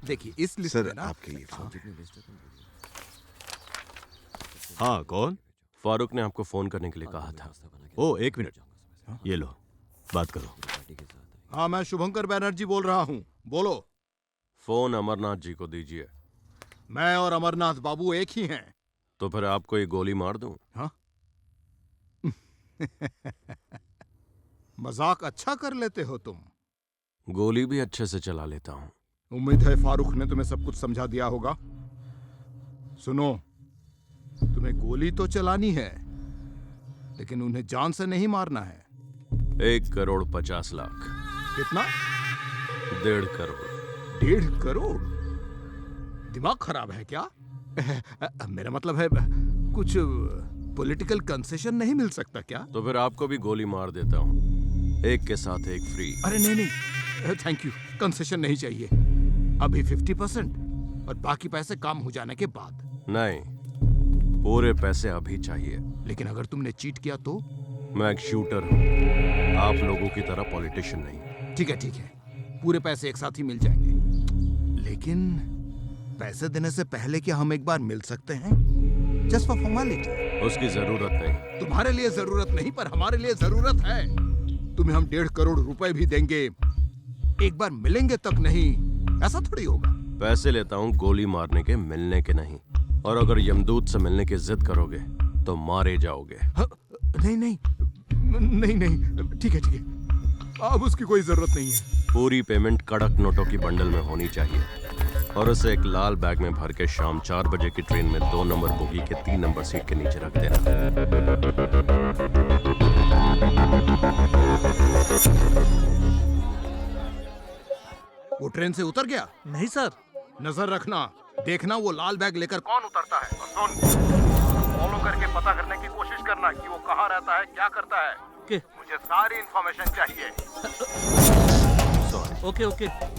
देखिए इस list sir में ना आपके लिए फोन। हाँ, कौन? फारूक ने आपको फोन करने के लिए कहा था। ओ, एक मिनट, ये लो, बात करो। हाँ, मैं शुभंकर बैनर्जी बोल रहा हूँ, बोलो। फोन अमरनाथ जी को दीजिए। मैं और अमरनाथ बाबू एक ही हैं। तो फिर आपको ये गोली मार दूं? हाँ? मजाक अच्छा कर लेते हो तुम। गोली भी अच्छे से चला लेता हूँ। उम्मीद है फारूक ने तुम्हें सब कुछ समझा दिया होगा। सुनो, तुम्हें गोली तो चलानी है, लेकिन उन्हें जान से नहीं मारना है। 1,50,00,000। कितना? 1.5 करोड़। 1.5 करोड़? दिमाग खराब है क्या? मेरा मतलब है, कुछ पॉलिटिकल कंसेशन नहीं मिल सकता क्या? तो फिर आपको भी गोली मार देता हूँ, एक के साथ एक फ्री। अरे नहीं नहीं, थैंक यू, कंसेशन नहीं चाहिए। अभी 50% और बाकी पैसे काम हो जाने के बाद। नहीं, पूरे पैसे अभी चाहिए। लेकिन अगर तुमने चीट किया तो? मैं एक शूटर हूँ, आप लोगों की तरह पॉलिटिशियन नहीं। ठीक है, पूरे पैसे एक साथ ही मिल जाएंगे। लेकिन पैसे देने से पहले क्या हम एक बार मिल सकते हैं? Just for formality. उसकी जरूरत नहीं। तुम्हारे लिए जरूरत नहीं, पर हमारे लिए जरूरत है। तुम्हें हम 1.5 करोड़ रुपए भी देंगे, एक बार मिलेंगे तक नहीं। ऐसा थोड़ी होगा। पैसे लेता हूँ गोली मारने के, मिलने के नहीं। और अगर यमदूत से मिलने की जिद करोगे तो मारे जाओगे। नहीं, ठीक है, अब उसकी कोई जरूरत नहीं है। पूरी पेमेंट कड़क नोटों की बंडल में होनी चाहिए, और उसे एक लाल बैग में भर के शाम 4 बजे की ट्रेन में 2 नंबर बोगी के 3 नंबर सीट के नीचे रख देना। वो ट्रेन से उतर गया? नहीं सर। नजर रखना, देखना वो लाल बैग लेकर कौन उतरता है। और सुन, फॉलो करके पता करने की कोशिश करना कि वो कहाँ रहता है, क्या करता है। मुझे सारी इंफॉर्मेशन चाहिए। ओके।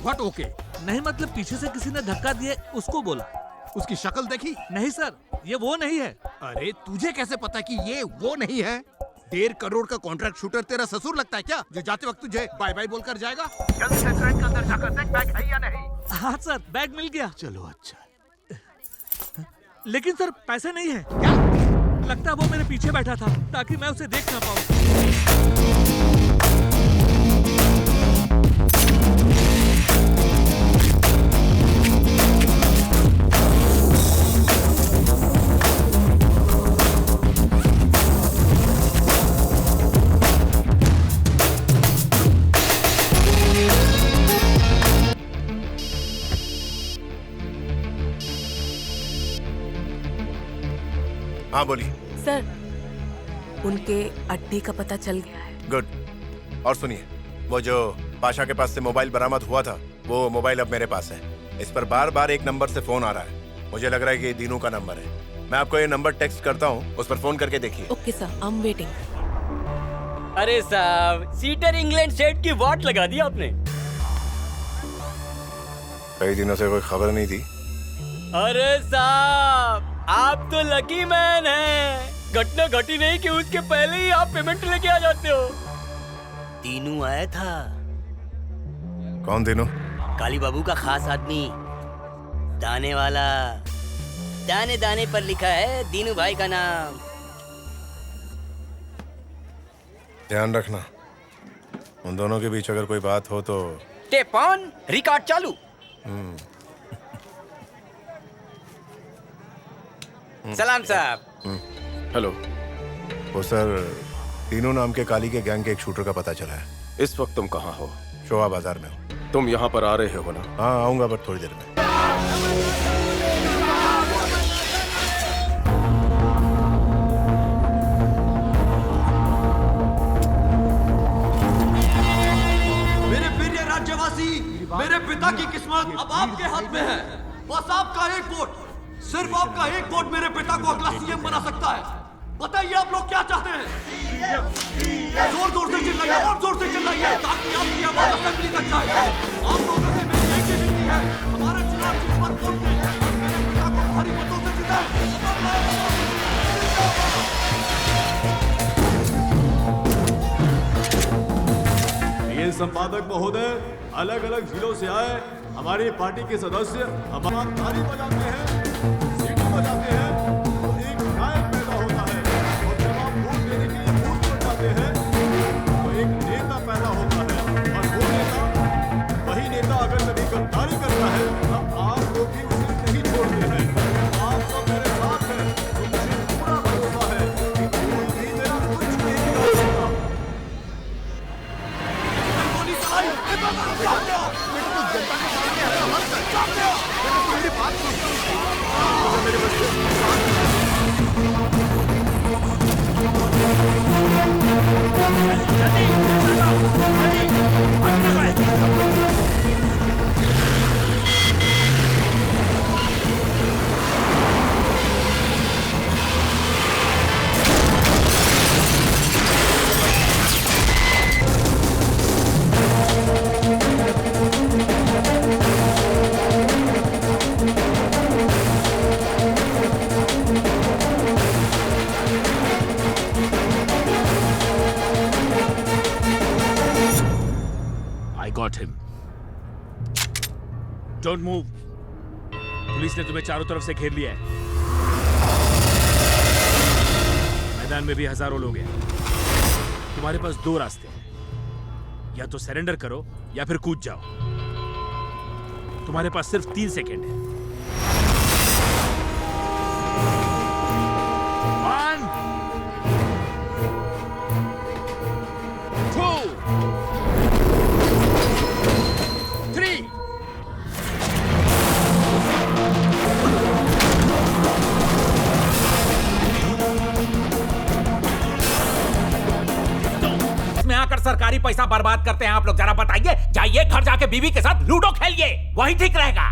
What okay? नहीं मतलब पीछे से किसी ने धक्का दिए, उसको बोला। उसकी शक्ल देखी? नहीं सर, ये वो नहीं है। अरे तुझे कैसे पता कि ये वो नहीं है? 1.5 करोड़ का कॉन्ट्रैक्ट शूटर तेरा ससुर लगता है क्या, जो जाते वक्त तुझे बाय बाय बोलकर जाएगा? जल्दी से ट्रेन के अंदर जाकर देख बैग है या नहीं। हाँ सर, बैग मिल गया। चलो अच्छा। लेकिन सर पैसे नहीं है। क्या? लगता है वो मेरे पीछे बैठा था ताकि मैं उसे देख ना पाऊं। हाँ बोलिए। सर, उनके अड्डे का पता चल गया है। गुड। और सुनिए, वो जो पाशा के पास से मोबाइल बरामद हुआ था, वो मोबाइल अब मेरे पास है। इस पर बार बार एक नंबर से फोन आ रहा है। मुझे लग रहा है कि ये दीनू का नंबर है। मैं आपको ये नंबर टेक्स्ट करता हूँ, उस पर फोन करके देखिए। Okay sir, I am waiting. अरे साहब, सीटर इंग्लैंड सेट की वाट लगा दी आपने। कई दिनों से कोई खबर नहीं थी। अरे साहब, आप तो लकी मैन हैं। घटना घटी नहीं कि उसके पहले ही आप पेमेंट लेके आ जाते हो। दीनू आया था। कौन दीनू? काली बाबू का खास आदमी, दाने वाला। दाने दाने पर लिखा है दीनू भाई का नाम। ध्यान रखना, उन दोनों के बीच अगर कोई बात हो तो। टेप ऑन, रिकॉर्ड चालू। सलाम साहब। हेलो। वो सर, तीनों नाम के काली के गैंग के एक शूटर का पता चला है। इस वक्त तुम कहाँ हो? शोभा बाजार में हूँ। तुम यहाँ पर आ रहे हो ना? हाँ आऊंगा, बट थोड़ी देर में। मेरे प्रिय राज्यवासी, मेरे पिता की किस्मत अब आपके हाथ में है। बस आपका एक वोट, सिर्फ आपका एक वोट मेरे पिता को अगला सीएम बना सकता है। बताइए आप लोग क्या चाहते हैं? जोर जोर से चिल्लाइए, और जोर से चिल्लाइए, ताकि आपकी आवाज असेंबली तक जाए। आप लोगों से मेरी एक ही विनती है, हमारे चुनाव चिन्ह पर वोट दें और मेरे पिता को भारी मतों से जिताएं। ये संपादक महोदय अलग अलग जिलों से आए हमारी पार्टी के सदस्य हमारा ताली बजाते हैं, सीटी बजाते हैं, तो एक नायक पैदा होता है। और जब आप वोट देने के लिए बूथ पर जाते हैं तो एक नेता पैदा होता है। और वो नेता, वही नेता अगर कभी गद्दारी करता है तब आप लोग भी उसे नहीं छोड़ते हैं। आप सब मेरे साथ हैं, तो मुझे पूरा भरोसा है कि कोई भी मेरा कुछ नहीं बिगाड़ सकता। Got him. Don't move. Police ने तुम्हें चारों तरफ से घेर लिया है। मैदान में भी हजारों लोग हैं। तुम्हारे पास दो रास्ते हैं, या तो सरेंडर करो या फिर कूद जाओ। तुम्हारे पास सिर्फ 3 सेकेंड है। 1 2 3 में आकर सरकारी पैसा बर्बाद करते हैं आप लोग। जरा बताइए, जाइए घर जाके बीवी के साथ लूडो खेलिए, वही ठीक रहेगा।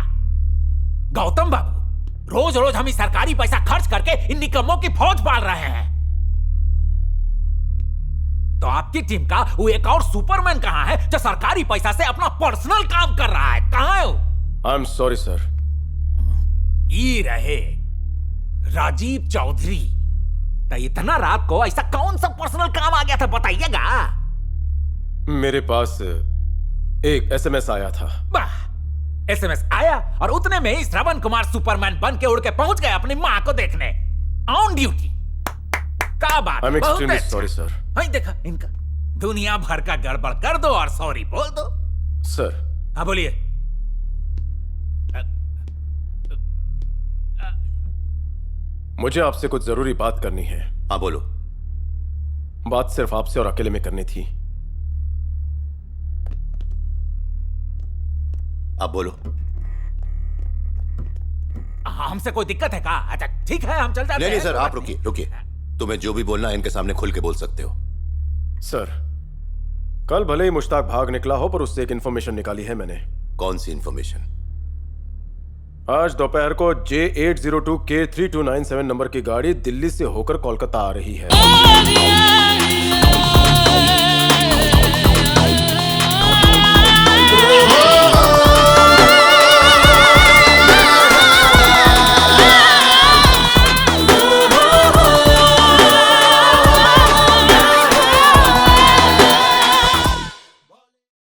गौतम बाबू, रोज रोज हम इस सरकारी पैसा खर्च करके इन निकम्मों की फौज पाल रहे हैं। तो आपकी टीम का वो एक और सुपरमैन कहां है जो सरकारी पैसा से अपना पर्सनल काम कर रहा है? कहां है वो? I am sorry sir. ये रहे राजीव चौधरी। तो इतना रात को ऐसा कौन सा पर्सनल काम आ गया था, बताइएगा। मेरे पास एक एसएमएस आया था। वाह, एसएमएस आया और उतने में ही श्रवण कुमार सुपरमैन बन के उड़ के पहुंच गए अपनी मां को देखने, ऑन ड्यूटी। क्या बात, आई एम बहुत एक्सट्रीमली अच्छा। Sorry sir. हाँ, देखा इनका, दुनिया भर का गड़बड़ कर दो और सॉरी बोल दो। सर। हाँ बोलिए। मुझे आपसे कुछ जरूरी बात करनी है। हाँ बोलो। बात सिर्फ आपसे और अकेले में करनी थी। आप बोलो। हमसे कोई दिक्कत है क्या? अच्छा ठीक है, हम चल जाते हैं। नहीं सर, आप रुकिए रुकिए। तुम्हें जो भी बोलना है इनके सामने खुल के बोल सकते हो। सर, कल भले ही मुश्ताक भाग निकला हो पर उससे एक इंफॉर्मेशन निकाली है मैंने। कौन सी इंफॉर्मेशन? आज दोपहर को J802K3297 नंबर की गाड़ी दिल्ली से होकर कोलकाता आ रही है।